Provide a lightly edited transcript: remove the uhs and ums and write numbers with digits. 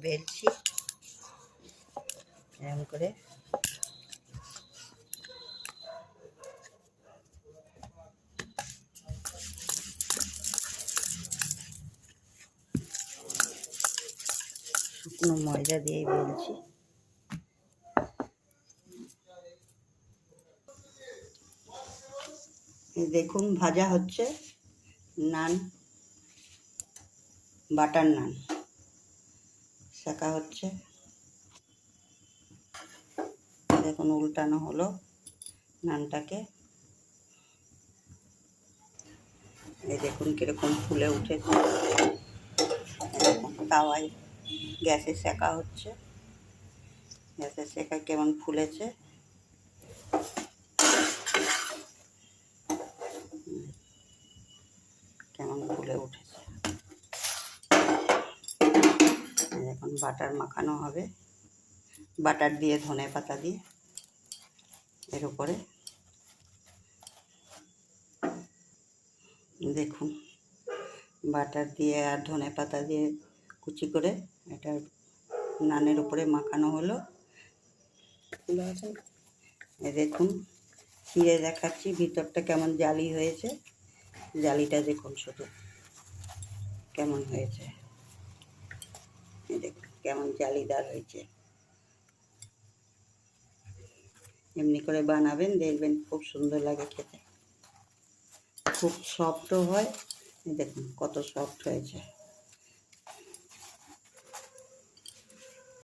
বেলছি এরকম করে। শুকনো ময়দা দিয়ে বেলছি। দেখুন ভাজা হচ্ছে নান, বাটার নান সেঁকা হচ্ছে। দেখুন উল্টানো হলো নানটাকে। এই দেখুন কিরকম ফুলে উঠেছে। এরকম তাওয়ায় গ্যাসে সেঁকা হচ্ছে। গ্যাসে সেঁকা কেমন ফুলেছে। কেমন ফুলে উঠেছে। এখন বাটার মাখানো হবে, বাটার দিয়ে ধনে পাতা দিয়ে এর উপরে। দেখুন বাটার দিয়ে আর ধনে পাতা দিয়ে কুচি করে এটা নানের উপরে মাখানো হলো। দেখুন ছিঁড়ে দেখাচ্ছি ভিতরটা কেমন জালি হয়েছে। জালিটা দেখুন শুধু কেমন হয়েছে। দেখুন কেমন জালিদার হয়েছে। এমনি করে বানাবেন, দেখবেন খুব সুন্দর লাগে খেতে, খুব সফটও হয়। দেখুন কত সফট হয়েছে।